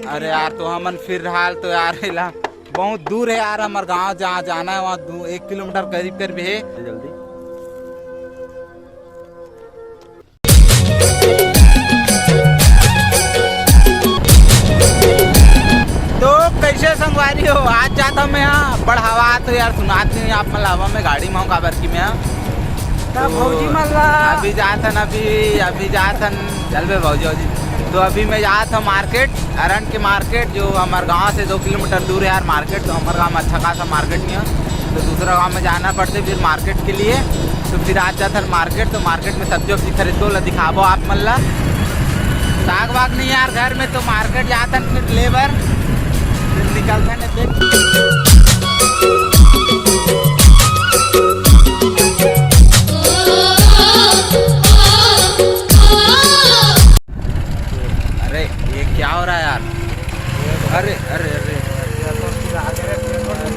अरे यार तो हमन फिलहाल तो यार हिला बहुत दूर है यार, हमारे गांव जहाँ जाना है वहाँ 1 किलोमीटर करीब करीब है। जल्दी तो कैसे संगवारी हो, आज जाता हूँ मैं यहाँ बड़ हवा तो यार सुनाते नहीं आप मतलब हवा में गाड़ी में हूँ काबर की मैं तो भौजी अभी जाथन अभी जाथन चल बे भौजी। तो अभी मैं जा था मार्केट, अरन के मार्केट जो हमारे गांव से 2 किलोमीटर दूर है यार मार्केट। तो हमारे गांव में अच्छा खासा मार्केट नहीं है, तो दूसरा गांव में जाना पड़ते फिर मार्केट के लिए। तो फिर आज जाता मार्केट, तो मार्केट में सब्जी वब्जी खरीदो ला दिखाबो आप मन ला। साग वाग नहीं यार घर में, तो मार्केट जाता फिर लेबर फिर निकलता क्या हो रहा है यार। अरे अरे अरे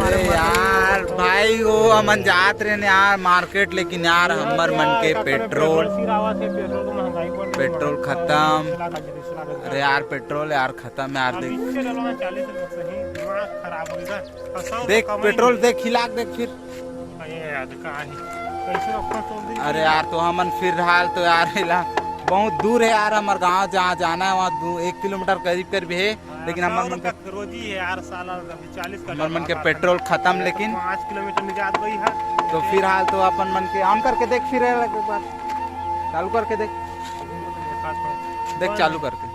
अरे यार भाई वो अमन जात रहे यार मार्केट, लेकिन यार हमर मन के पेट्रोल खत्म। अरे यार पेट्रोल यार खत्म यार, देख पेट्रोल देख खिलाक देख फिर। अरे यार तो हमन फिलहाल तो यार हिला बहुत दूर है यार, हमारे गांव जहाँ जाना है वहाँ 1 किलोमीटर करीब करीब है, लेकिन हमारे मन का रोजी है यार साला 40 हमारे मन के पेट्रोल खत्म, लेकिन 5 किलोमीटर में जा गई है। तो फिलहाल तो अपन मन के ऑन करके देख, फिर चालू करके देख चालू करके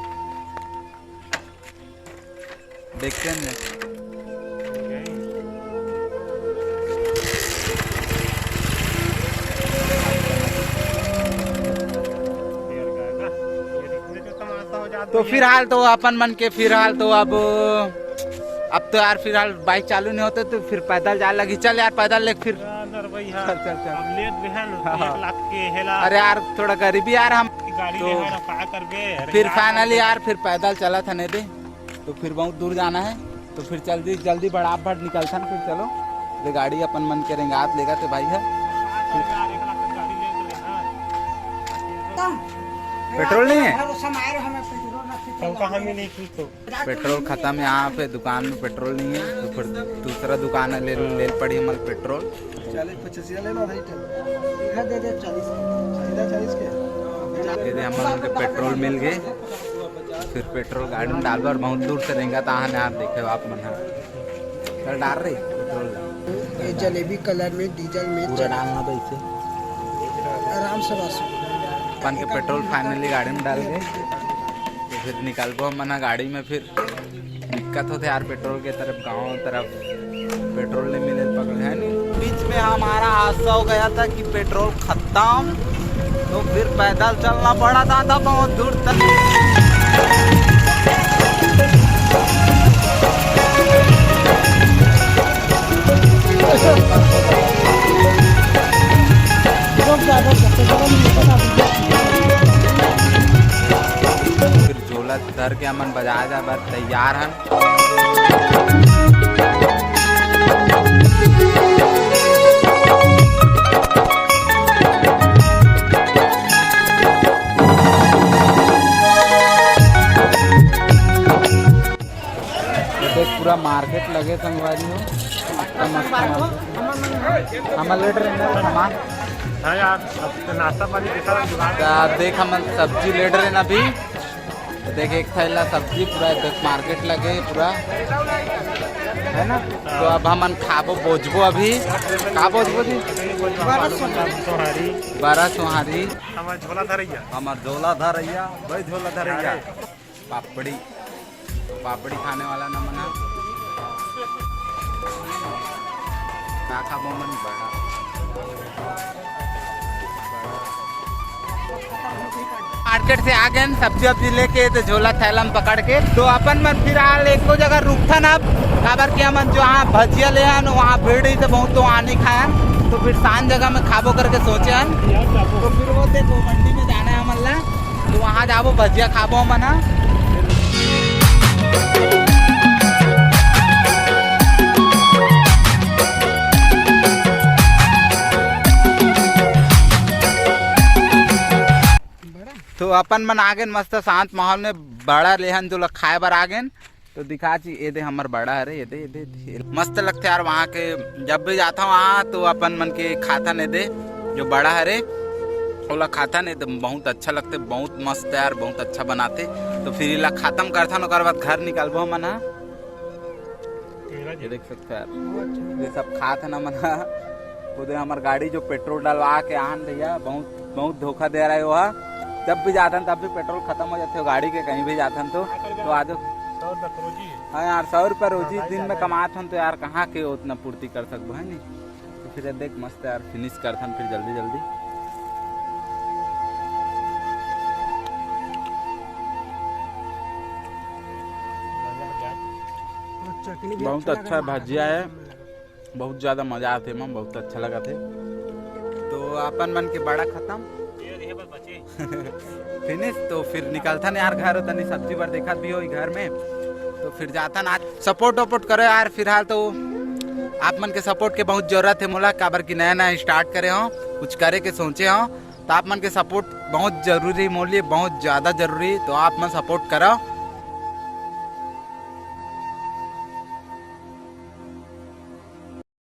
देखते हैं। तो फिलहाल तो अपन मन के फिलहाल तो अब तो यार फिलहाल बाइक चालू नहीं होते तो फिर पैदल जाने लगी। चल यार पैदल लेके फिर चल चल चल। अरे यार थोड़ा गरीबी यार हम तो फिर फाइनली यार फिर पैदल चला था नहीं दे, तो फिर बहुत दूर जाना है तो फिर जल्दी जल्दी बड़ाफट निकलता फिर चलो। ये गाड़ी अपन मन करेंगे हाथ लेगा तो भाई है पेट्रोल नहीं है, पेट्रोल खत्म है यहाँ पे दुकान में पेट्रोल नहीं है, तो फिर दूसरा दुकान ले पड़ी हमारे पेट्रोल। 40-85 लेना हमारे पेट्रोल मिल गए, फिर पेट्रोल गाड़ी में डाल और बहुत दूर से रहेंगे तो यार देखे आप मन कल डाल रही पेट्रोल जलेबी कलर में डीजल में पूरा डालना तो इसे आराम से अपन के पेट्रोल फाइनली गाड़ी में डाल गए। तो फिर निकल गो मना गाड़ी में, फिर दिक्कत होते यार पेट्रोल के तरफ गांव तरफ पेट्रोल नहीं मिले पकड़े है नहीं। बीच में हमारा हादसा हो गया था कि पेट्रोल खत्म, तो फिर पैदल चलना पड़ा था बहुत दूर तक। फिर झोला धर के हमन बाजार जा बस तैयार हन। पूरा मार्केट लगे संगवारी हो, हम लेट रहे सामान नाश्ता पानी देख हम सब्जी लेट रहे ना अभी। देख एक थैला सब्जी पूरा देख मार्केट लगे पूरा है ना। तो अब हमन खाबो बोझबो अभी का बोझबो थी 12 सोहारी हमार झोला धरैया भाई झोला धरैया पापड़ी खाने वाला ना मना का खाबो मन बड़ा मार्केट से आ गए सब्जी वब्जी लेके, तो झोला थैला में पकड़ के तो अपन मन फिलहाल एक दो जगह रुकता ना काबर के हमन जो वहाँ भजिया ले वहाँ भीड़ ही तो बहुत तो वहाँ नहीं खाया, तो फिर शांत जगह में खाबो करके सोचे हन। तो फिर वो देखो मंडी में जाना है हमन ला, तो वहाँ जाबो भजिया खाबो मना। तो अपन मन आगे मस्त शांत माहौल में बड़ा लेहन जो लोग खाए बर आगे तो दिखा ची ये दे हमर बड़ा हरे ये दे मस्त लगते यार वहाँ के। जब भी जाता हूँ वहाँ तो अपन मन के खाता नहीं दे जो बड़ा हरे ओला खाता नहीं तो बहुत अच्छा लगते, बहुत मस्त यार, बहुत अच्छा बनाते। तो फिर इला खत्म करथा न ओकर बाद घर निकलबो मन ये देख सकते यार ये सब खात है ना मन खुदे हमार गाड़ी जो पेट्रोल डलवा के आन भैया बहुत धोखा दे रहा है वह। जब भी जाता तब भी पेट्रोल खत्म हो जाते हो गाड़ी के, कहीं भी जाता तो आज 100 रुपये रोजी। हाँ यार 100 रुपये रोजी दिन में कमाते हम तो यार कहाँ के उतना पूर्ति कर सकते है नहीं। तो फिर देख मस्त यार फिनिश करते फिर जल्दी जल्दी। चटनी भी बहुत अच्छा भजिया है, बहुत ज़्यादा मजा आते मैम, बहुत अच्छा लगा थे। तो अपन मन के बड़ा खत्म फिनिश। तो फिर निकलता ना यार घर तनी सब्जी पर देखा भी हो घर में तो फिर जाता ना। सपोर्ट वपोर्ट करो यार, फिलहाल तो आप मन के सपोर्ट के बहुत जरूरत है मोला, काबर की नया नया स्टार्ट करे हो कुछ करे के सोचे हो तो आप मन के सपोर्ट बहुत जरूरी मोल लिए, बहुत ज़्यादा जरूरी। तो आप मन सपोर्ट करो